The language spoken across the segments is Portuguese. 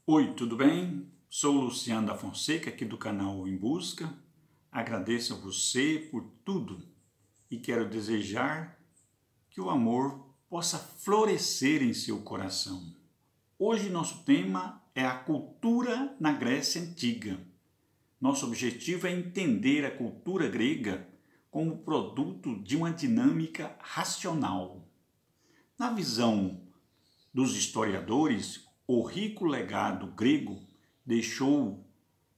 Oi, tudo bem? Sou o Luciano da Fonseca, aqui do canal Em Busca. Agradeço a você por tudo e quero desejar que o amor possa florescer em seu coração. Hoje nosso tema é a cultura na Grécia Antiga. Nosso objetivo é entender a cultura grega como produto de uma dinâmica racional. Na visão dos historiadores, o rico legado grego deixou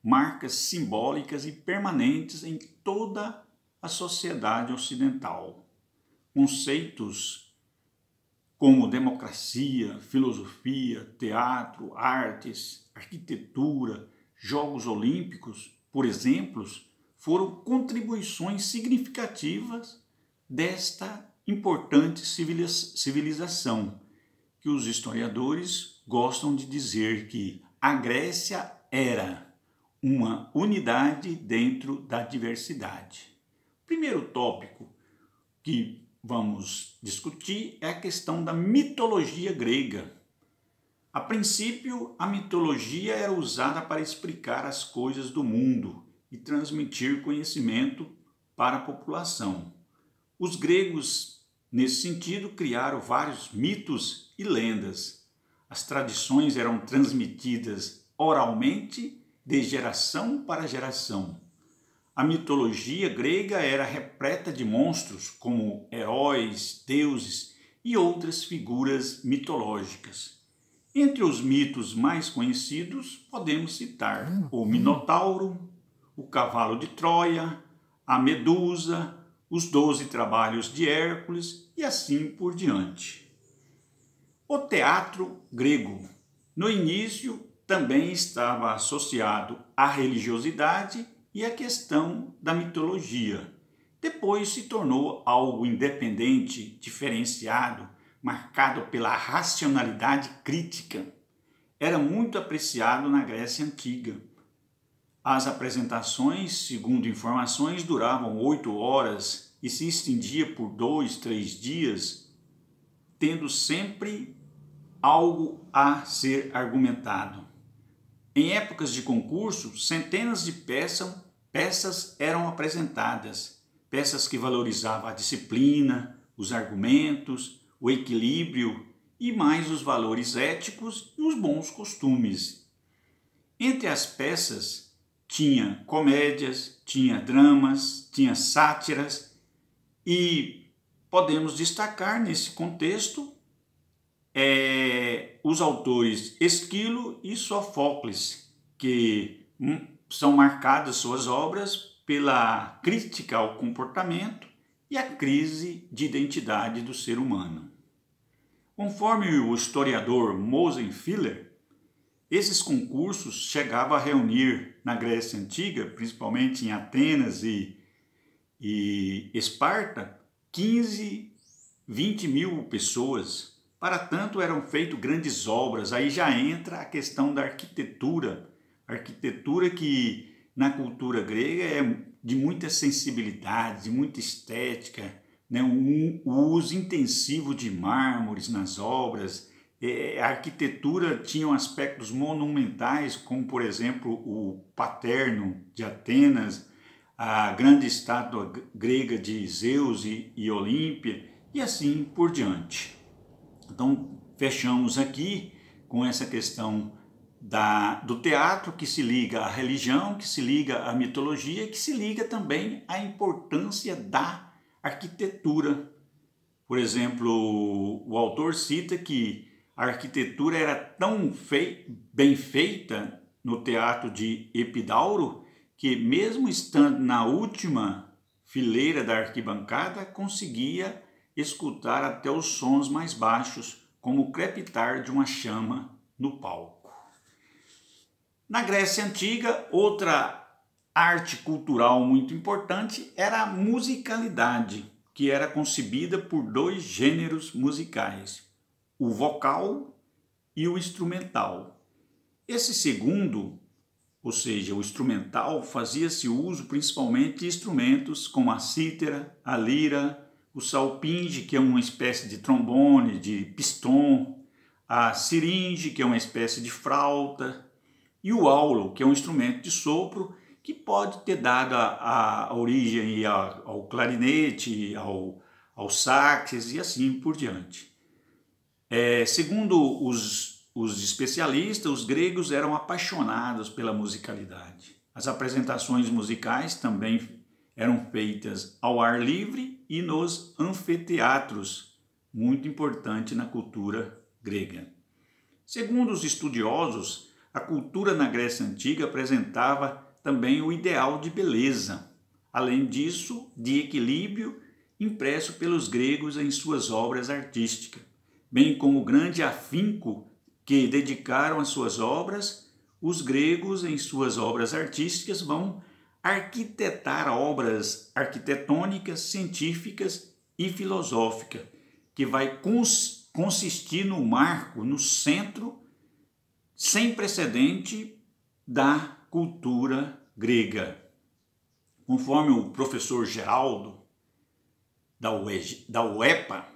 marcas simbólicas e permanentes em toda a sociedade ocidental. Conceitos como democracia, filosofia, teatro, artes, arquitetura, Jogos Olímpicos, por exemplo, foram contribuições significativas desta importante civilização, que os historiadores gostam de dizer que a Grécia era uma unidade dentro da diversidade. O primeiro tópico que vamos discutir é a questão da mitologia grega. A princípio, a mitologia era usada para explicar as coisas do mundo e transmitir conhecimento para a população. Os gregos, nesse sentido, criaram vários mitos e lendas. As tradições eram transmitidas oralmente de geração para geração. A mitologia grega era repleta de monstros como heróis, deuses e outras figuras mitológicas. Entre os mitos mais conhecidos, podemos citar o Minotauro, o Cavalo de Troia, a Medusa, os 12 trabalhos de Hércules e assim por diante. O teatro grego, no início, também estava associado à religiosidade e à questão da mitologia. Depois se tornou algo independente, diferenciado, marcado pela racionalidade crítica. Era muito apreciado na Grécia Antiga. As apresentações, segundo informações, duravam 8 horas e se estendia por 2, 3 dias, tendo sempre algo a ser argumentado. Em épocas de concurso, centenas de peças eram apresentadas, peças que valorizavam a disciplina, os argumentos, o equilíbrio e mais os valores éticos e os bons costumes. Entre as peças tinha comédias, tinha dramas, tinha sátiras e podemos destacar nesse contexto os autores Esquilo e Sofócles, que são marcadas suas obras pela crítica ao comportamento e a crise de identidade do ser humano. Conforme o historiador Mosenfiller, esses concursos chegavam a reunir na Grécia Antiga, principalmente em Atenas e Esparta, 15, 20 mil pessoas. Para tanto, eram feitas grandes obras. Aí já entra a questão da arquitetura. Arquitetura que na cultura grega é de muita sensibilidade, de muita estética, né? O uso intensivo de mármores nas obras. A arquitetura tinha aspectos monumentais, como por exemplo o Paterno de Atenas, a grande estátua grega de Zeus e Olímpia, e assim por diante. Então, fechamos aqui com essa questão do teatro, que se liga à religião, que se liga à mitologia, que se liga também à importância da arquitetura. Por exemplo, o autor cita que a arquitetura era tão bem feita no teatro de Epidauro que, mesmo estando na última fileira da arquibancada, conseguia escutar até os sons mais baixos, como o crepitar de uma chama no palco. Na Grécia Antiga, outra arte cultural muito importante era a musicalidade, que era concebida por 2 gêneros musicais, o vocal e o instrumental. Esse segundo, ou seja, o instrumental, fazia-se uso principalmente de instrumentos como a cítara, a lira, o salpinge, que é uma espécie de trombone, de piston, a siringe, que é uma espécie de flauta, e o aulo, que é um instrumento de sopro, que pode ter dado a origem ao clarinete, ao sax e assim por diante. Segundo os especialistas, os gregos eram apaixonados pela musicalidade. As apresentações musicais também eram feitas ao ar livre e nos anfiteatros, muito importante na cultura grega. Segundo os estudiosos, a cultura na Grécia Antiga apresentava também o ideal de beleza, além disso, de equilíbrio impresso pelos gregos em suas obras artísticas, bem como o grande afinco que dedicaram às suas obras. Os gregos, em suas obras artísticas, vão arquitetar obras arquitetônicas, científicas e filosóficas, que vai consistir no marco, no centro, sem precedente da cultura grega. Conforme o professor Geraldo, da UEPA,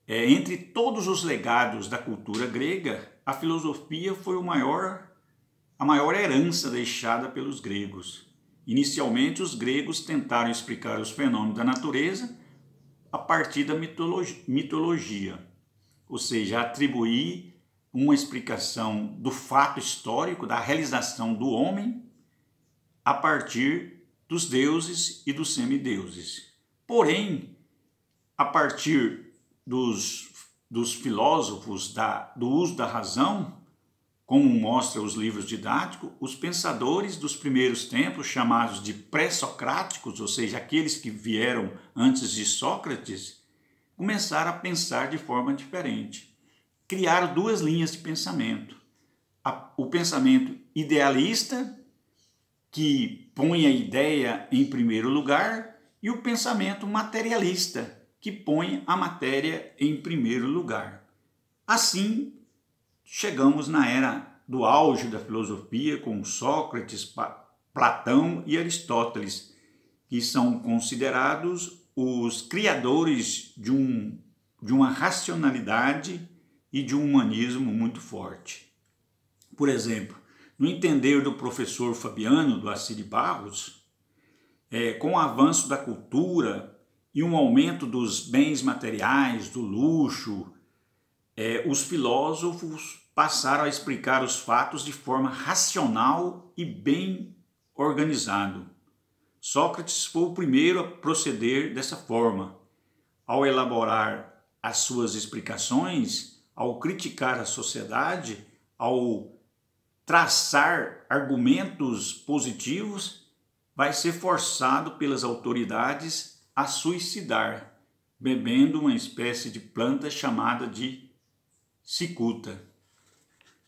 entre todos os legados da cultura grega, a filosofia foi a maior herança deixada pelos gregos. Inicialmente, os gregos tentaram explicar os fenômenos da natureza a partir da mitologia, ou seja, atribuir uma explicação do fato histórico, da realização do homem, a partir dos deuses e dos semideuses. Porém, a partir dos filósofos do uso da razão, como mostra os livros didáticos, os pensadores dos primeiros tempos, chamados de pré-socráticos, ou seja, aqueles que vieram antes de Sócrates, começaram a pensar de forma diferente. Criaram duas linhas de pensamento. O pensamento idealista, que põe a ideia em primeiro lugar, e o pensamento materialista, que põe a matéria em primeiro lugar. Assim, chegamos na era do auge da filosofia, com Sócrates, Platão e Aristóteles, que são considerados os criadores de uma racionalidade e de um humanismo muito forte. Por exemplo, no entender do professor Fabiano do Assis de Barros, com o avanço da cultura e um aumento dos bens materiais, do luxo, os filósofos passaram a explicar os fatos de forma racional e bem organizado. Sócrates foi o primeiro a proceder dessa forma. Ao elaborar as suas explicações, ao criticar a sociedade, ao traçar argumentos positivos, vai ser forçado pelas autoridades a suicidar, bebendo uma espécie de planta chamada de cicuta.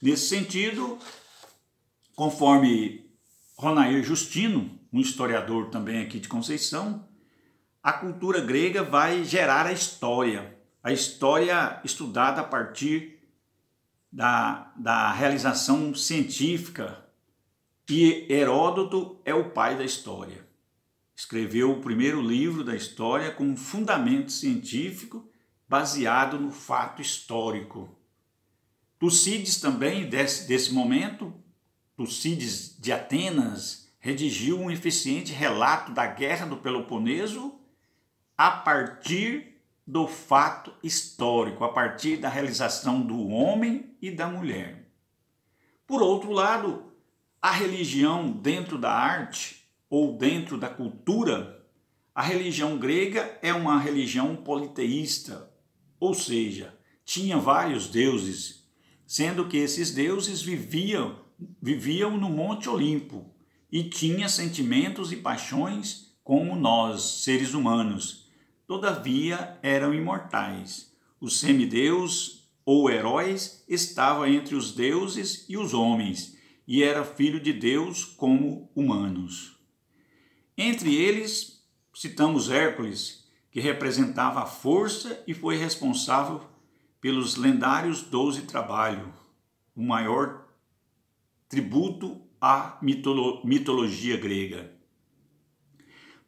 Nesse sentido, conforme Ronair Justino, um historiador também aqui de Conceição, a cultura grega vai gerar a história estudada a partir da realização científica, e Heródoto é o pai da história. Escreveu o primeiro livro da história com um fundamento científico baseado no fato histórico. Tucídides também, desse momento, Tucídides de Atenas, redigiu um eficiente relato da Guerra do Peloponeso a partir do fato histórico, a partir da realização do homem e da mulher. Por outro lado, a religião dentro da arte ou dentro da cultura, a religião grega é uma religião politeísta, ou seja, tinha vários deuses, sendo que esses deuses viviam no Monte Olimpo e tinham sentimentos e paixões como nós, seres humanos. Todavia, eram imortais. Os semideus ou heróis estavam entre os deuses e os homens, e era filho de Deus como humanos. Entre eles, citamos Hércules, que representava a força e foi responsável pelos lendários 12 trabalhos, o maior tributo à mitologia grega.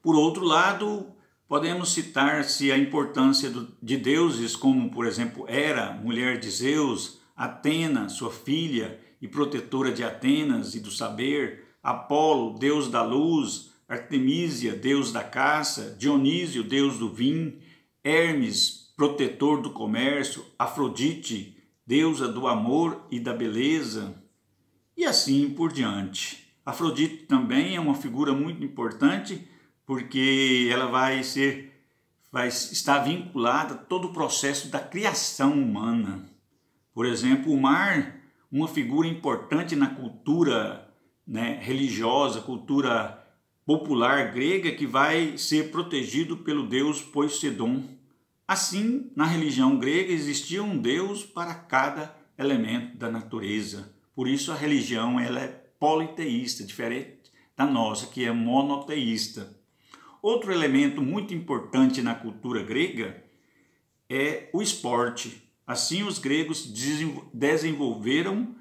Por outro lado, podemos citar-se a importância de deuses como, por exemplo, Hera, mulher de Zeus, Atena, sua filha e protetora de Atenas e do saber, Apolo, deus da luz, Artemísia, deus da caça, Dionísio, deus do vinho, Hermes, protetor do comércio, Afrodite, deusa do amor e da beleza, e assim por diante. Afrodite também é uma figura muito importante porque ela vai estar vinculada a todo o processo da criação humana. Por exemplo, o mar, uma figura importante na cultura religiosa, cultura popular grega, que vai ser protegido pelo deus Poseidon. Assim, na religião grega existia um deus para cada elemento da natureza. Por isso a religião ela é politeísta, diferente da nossa, que é monoteísta. Outro elemento muito importante na cultura grega é o esporte. Assim, os gregos desenvolveram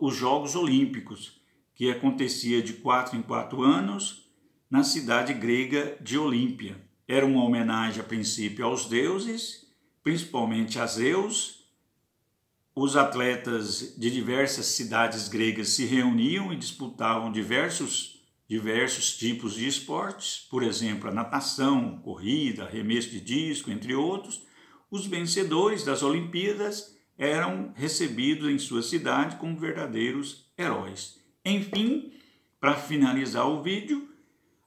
os Jogos Olímpicos, que acontecia de 4 em 4 anos na cidade grega de Olímpia. Era uma homenagem, a princípio, aos deuses, principalmente a Zeus. Os atletas de diversas cidades gregas se reuniam e disputavam diversos tipos de esportes, por exemplo, a natação, corrida, arremesso de disco, entre outros. Os vencedores das Olimpíadas eram recebidos em sua cidade como verdadeiros heróis. Enfim, para finalizar o vídeo,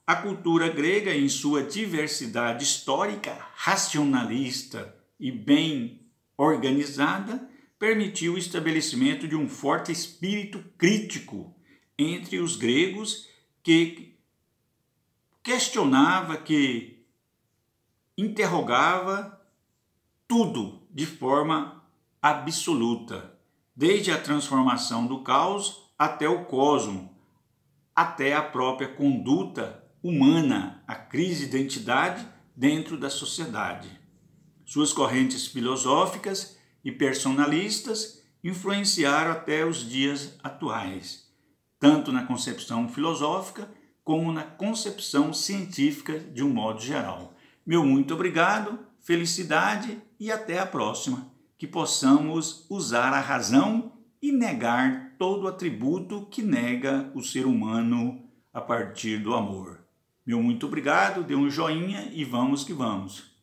a cultura grega, em sua diversidade histórica, racionalista e bem organizada, permitiu o estabelecimento de um forte espírito crítico entre os gregos, que questionava, que interrogava tudo de forma absoluta, desde a transformação do caos até o cosmo, até a própria conduta humana, a crise de identidade dentro da sociedade. Suas correntes filosóficas e personalistas influenciaram até os dias atuais, tanto na concepção filosófica como na concepção científica de um modo geral. Meu muito obrigado, felicidade e até a próxima. Que possamos usar a razão e negar todo atributo que nega o ser humano a partir do amor. Meu muito obrigado, dê um joinha e vamos que vamos.